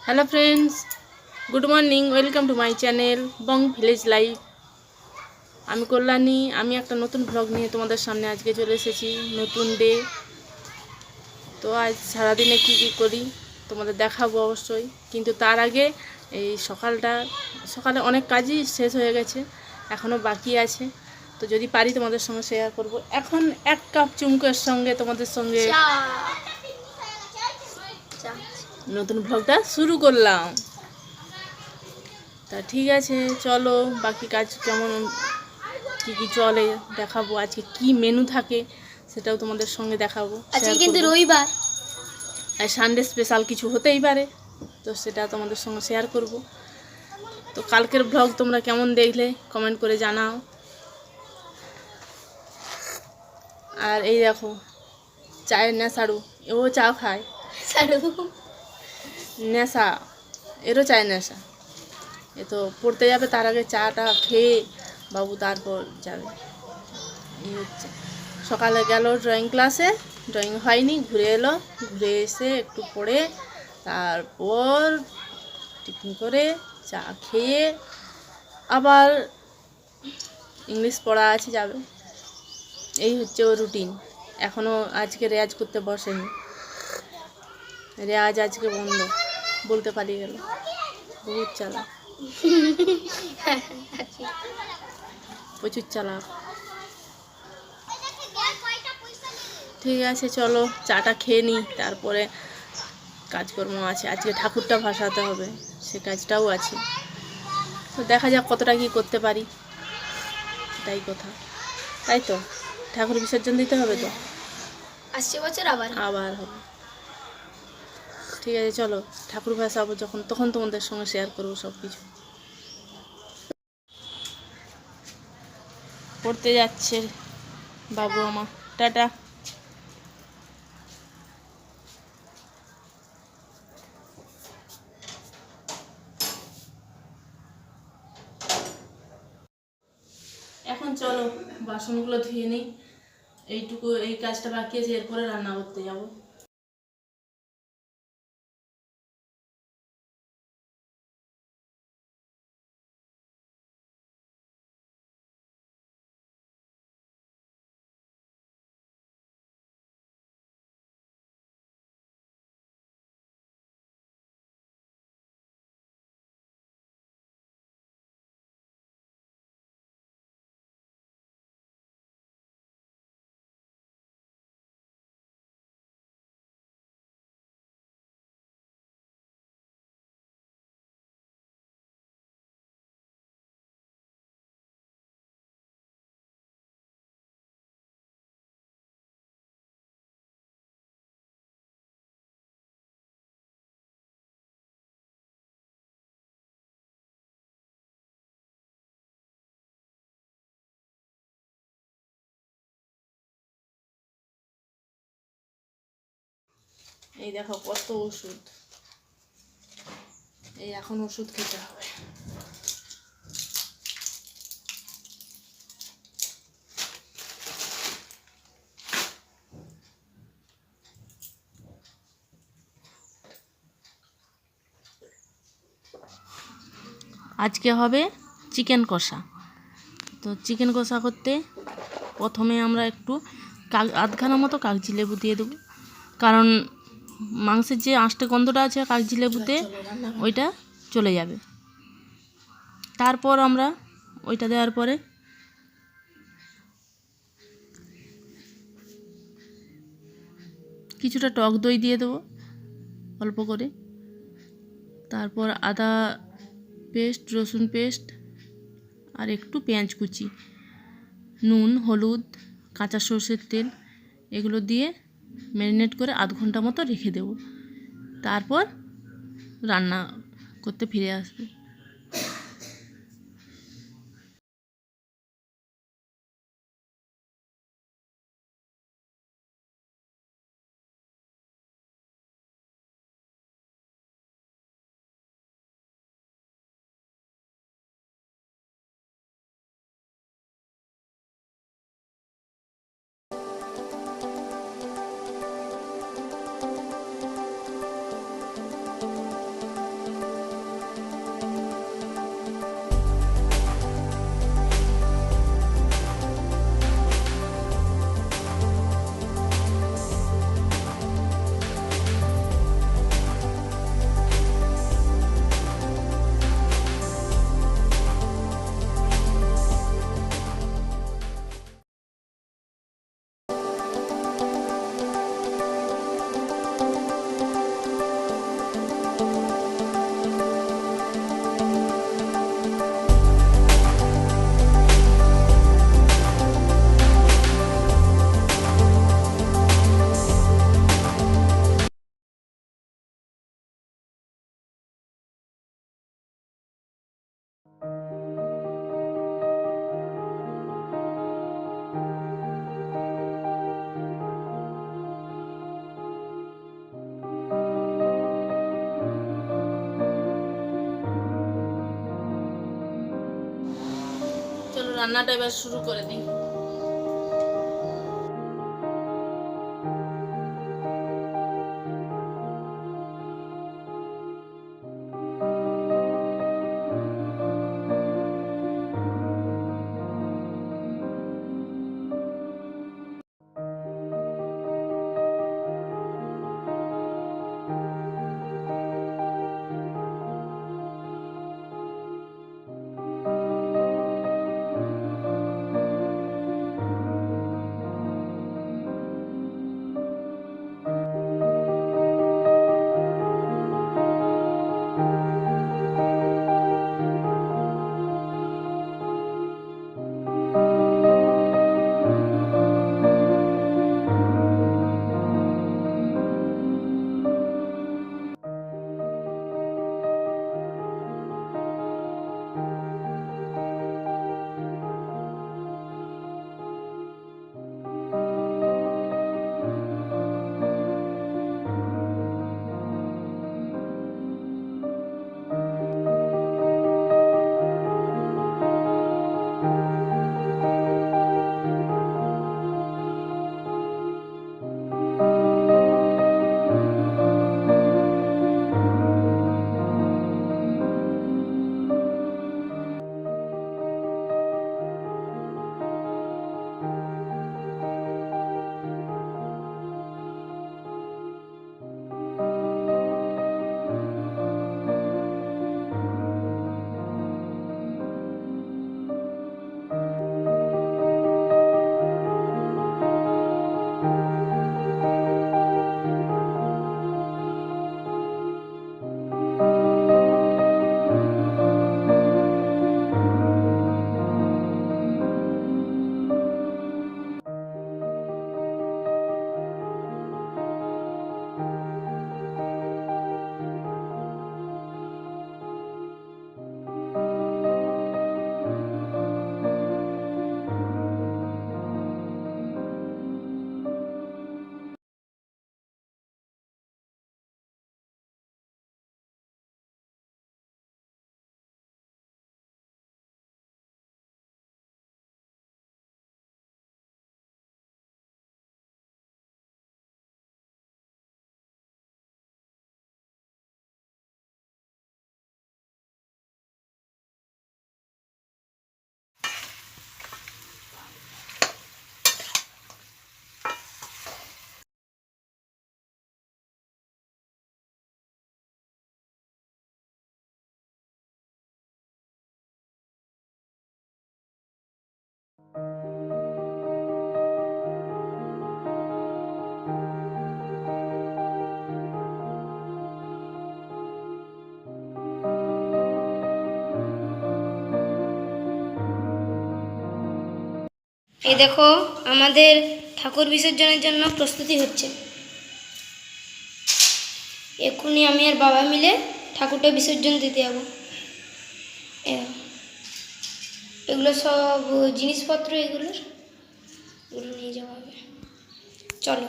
Hello friends, good morning. Welcome to my channel Bong village life. আমি কল্যাণী। আমি একটা নতুন ব্লগ নিয়ে তোমাদের সামনে আজকে চলে এসেছি। নতুন ডে। তো আজ সারাদিনে কী কী করি তোমাদের দেখাবো অবশ্যই, কিন্তু তার আগে এই সকালে অনেক কাজই শেষ হয়ে গেছে, এখনও বাকি আছে। তো যদি পারি তোমাদের সঙ্গে শেয়ার করব। এখন 1 কাপ চুমুকের সঙ্গে তোমাদের সঙ্গে নতুন ব্লগটা শুরু করলাম। তা ঠিক আছে, চলো বাকি কাজ কেমন কী কী চলে দেখাবো। আজকে কি মেনু থাকে সেটাও তোমাদের সঙ্গে দেখাবো। আজকে কিন্তু রবিবার, আর সানডে স্পেশাল কিছু হতেই পারে, তো সেটা তোমাদের সঙ্গে শেয়ার করব। তো কালকের ব্লগ তোমরা কেমন দেখলে কমেন্ট করে জানাও। আর এই দেখো চায়ের নেশাড়ু, ও চা খায়। নেশা, এরও চায়ের নেশা। এ তো পড়তে যাবে, তার আগে চাটা খেয়ে বাবু তারপর যাবে। এই হচ্ছে, সকালে গেল ড্রয়িং ক্লাসে, ড্রয়িং হয়নি, ঘুরে এলো, ঘুরে এসে একটু পড়ে তারপর টিফিন করে চা খেয়ে আবার ইংলিশ পড়া আছে, যাবে। এই হচ্ছে ওর রুটিন। এখনও আজকে রেয়াজ করতে বসেনি, রেয়াজ আজকে বন্ধ, বলতে পারিয়ে গেল। বহুত চালাক, প্রচুর চালাক। ঠিক আছে, চলো চাটা খেয়ে নিই, তারপরে কাজকর্ম আছে। আজকে ঠাকুরটা ভাসাতে হবে, সে কাজটাও আছে। তো দেখা যাক কতটা কী করতে পারি, এটাই কথা। তাই তো, ঠাকুর বিসর্জন দিতে হবে, তো আসছে বছর আবার হবে। ঠিক আছে, চলো ঠাকুর ভাসাবো যখন, তখন তোমাদের সঙ্গে শেয়ার করবো সব কিছু। পড়তে যাচ্ছে বাবু আমার, টাটা। এখন চলো বাসনগুলো ধুয়ে নিই, এইটুকু এই কাজটা বাকি আছে, এরপরে রান্না করতে যাব। এই দেখো কত ওষুধ, এই এখন ওষুধ খেতে হবে। আজকে হবে চিকেন কষা। তো চিকেন কষা করতে প্রথমে আমরা একটু আধখানা মতো কাগজি লেবু দিয়ে দেবো, কারণ মাংসের যে আঁশটে গন্ধটা আছে কাগজি লেবুতে ওইটা চলে যাবে। তারপর আমরা ওইটা দেওয়ার পরে কিছুটা টক দই দিয়ে দেবো অল্প করে, তারপর আদা পেস্ট, রসুন পেস্ট, আর একটু পেঁয়াজ কুচি, নুন, হলুদ, কাঁচা সর্ষের তেল, এগুলো দিয়ে ম্যারিনেট করে আধ ঘন্টা মতো রেখে দেব। তারপর রান্না করতে ফিরে আসবো। রান্নাটা এবার শুরু করে দিই। এই দেখো আমাদের ঠাকুর বিসর্জনের জন্য প্রস্তুতি হচ্ছে। এক্ষুনি আমি আর বাবা মিলে ঠাকুরটা বিসর্জন দিতে যাবো। এগুলো সব জিনিসপত্র, এগুলো নিয়ে যাওয়া হবে। চলো।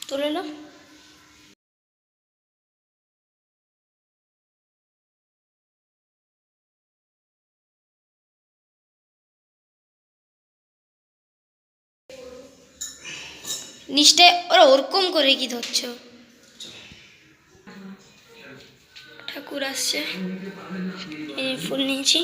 তুলে নাও। নিচটায় ওরা ওরকম করে কি ধরছো? ঠাকুর আসছে, এই ফুল নিয়েছি।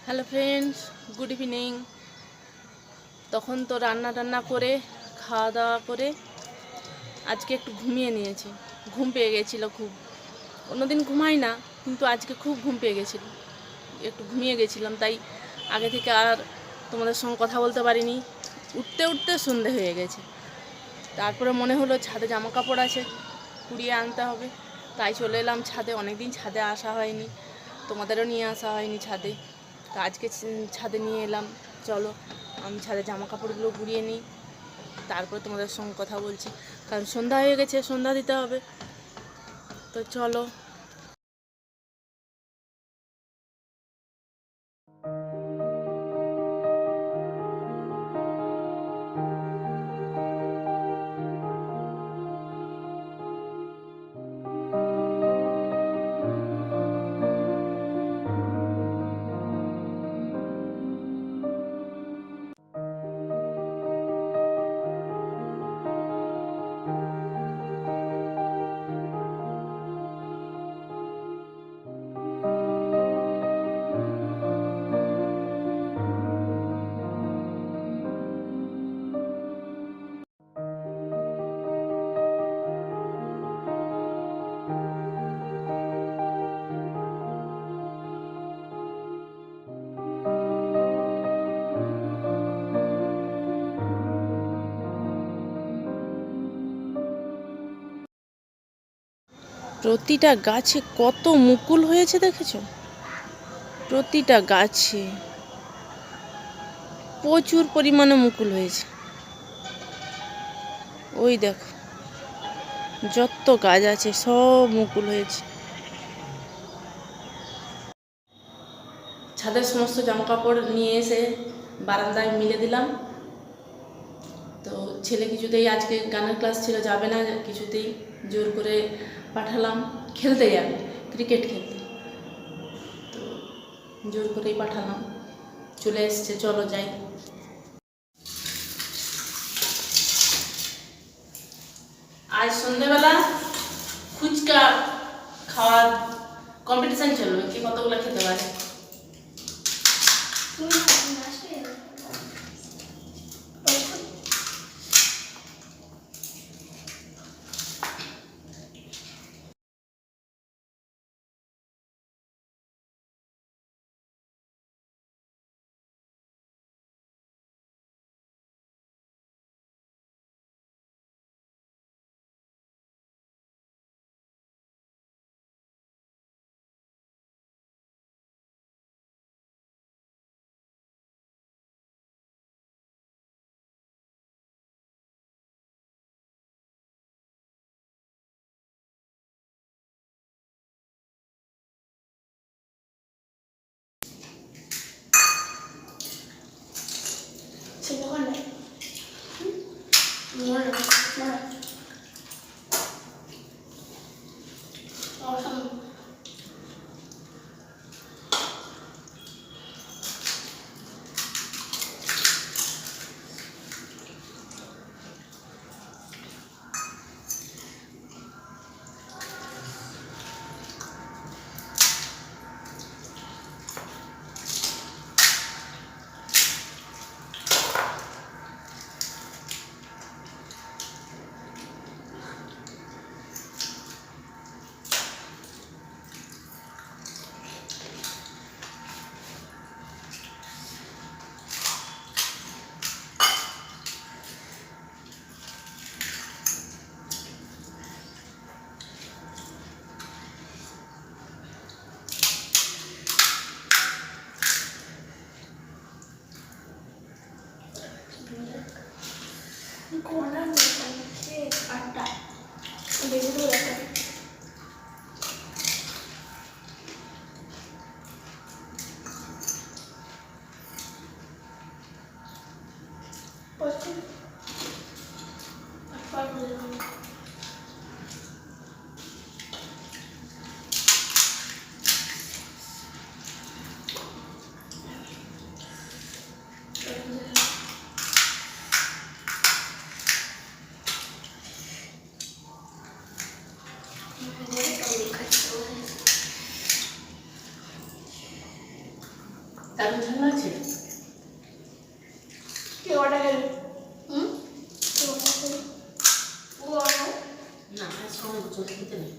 Hello friends, good evening. তখন তো রান্না টান্না করে খাওয়া দাওয়া করে আজকে একটু ঘুমিয়ে নিয়েছি। ঘুম পেয়ে গেছিলো খুব। অন্যদিন ঘুমাই না, কিন্তু আজকে খুব ঘুম পেয়ে গেছিলো, একটু ঘুমিয়ে গেছিলাম। তাই আগে থেকে আর তোমাদের সঙ্গে কথা বলতে পারিনি। উঠতে উঠতে সন্ধে হয়ে গেছে। তারপরে মনে হলো ছাদে জামা কাপড় আছে, কুড়িয়ে আনতে হবে। তাই চলে এলাম ছাদে। অনেক দিন ছাদে আসা হয়নি, তোমাদেরও নিয়ে আসা হয়নি ছাদে। তো আজকে ছাদে নিয়ে এলাম। চলো আমি ছাদে জামা কাপড়গুলো গুড়িয়ে নিই, তারপরে তোমাদের সঙ্গে কথা বলছি, কারণ সন্ধ্যা হয়ে গেছে, সন্ধ্যা দিতে হবে। তো চলো। প্রতিটা গাছে কত মুকুল হয়েছে দেখেছো? প্রতিটা গাছে প্রচুর পরিমাণে মুকুল হয়েছে। ওই দেখো, যত গাছ আছে সব মুকুল হয়েছে। ছাদের সমস্ত জামা কাপড় নিয়ে এসে বারান্দায় মিলে দিলাম। তো ছেলে কিছুতেই, আজকে গানের ক্লাস ছিল, যাবে না, কিছুতেই জোর করে পাঠালাম। খেলতে যাবে, ক্রিকেট খেলতে, তো জোর করেই পাঠালাম। চলে এসছে, চলো যাই। আজ সন্ধ্যেবেলা ফুচকা খাওয়ার কম্পিটিশান চলবে, কে কতগুলো খেতে পারে। দারুণ ঠান্ডা আছে। কে অর্ডার গেল? না, সময় চলে খেতে নেই।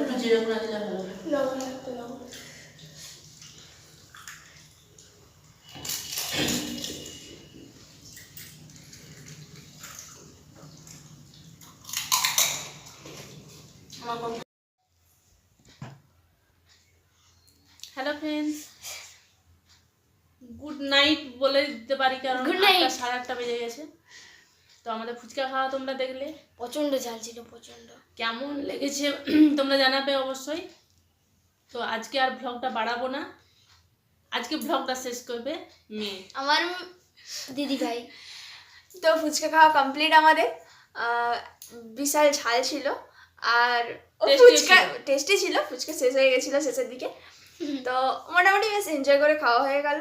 একটু জিরে গুঁড়া দিলে ভালো হবে। হ্যালো ফ্রেন্ডস, গুড নাইট বলে দিতে পারি, কারণ Good night. 8:30 বেজে গেছে। তো আমাদের ফুচকা খাওয়া তোমরা দেখলে, প্রচন্ড ঝাল ছিল, প্রচন্ড। কেমন লেগেছে তোমরা জানাবে অবশ্যই। তো আজকে আর ব্লগটা বাড়াবো না, আজকে ব্লগটা শেষ করবে মেয়ে। আমার দিদি ভাই। তো ফুচকা খাওয়া কমপ্লিট আমাদের। বিশাল ঝাল ছিল আর Tasty ফুচকা ছিল। টেস্টি ছিল। ফুচকা শেষ হয়ে গেছিলো শেষের দিকে, তো মোটামুটি বেশ এনজয় করে খাওয়া হয়ে গেল।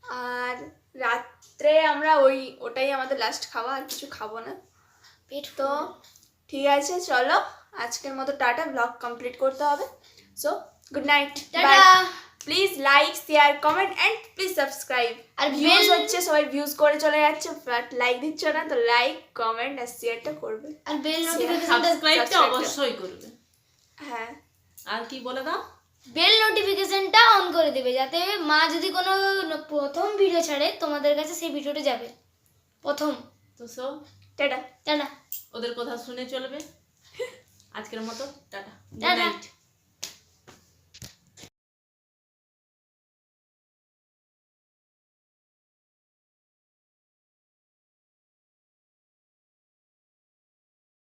আর রাত্রে আমরা ওটাই আমাদের লাস্ট খাওয়া, আর কিছু খাবো না। পেট তো ঠিক আছে, চলো আজকের মতো টাটা, ব্লগ কমপ্লিট করতে হবে। So good night, tata. Please like share comment and please subscribe. আর ভিউজ bell- হচ্ছে, সবাই ভিউজ করে চলে যাচ্ছে, বাট লাইক দিচ্ছ না। তো লাইক কমেন্ট আর শেয়ারটা করবে। আর বেল নোটিফিকেশনটা সাবস্ক্রাইবটা subscribe টা। অবশ্যই করবে। হ্যাঁ, আর কি বলে দাও, বেল নোটিফিকেশনটা অন করে দেবে, যাতে মা যদি কোনো প্রথম ভিডিও ছাড়ে তোমাদের কাছে সেই ভিডিওটা যাবে প্রথম। তো সো টাটা। টাটা। ওদের কথা শুনে চলবে। আজকের মতো টাটা, গুড টাটা। নাইট।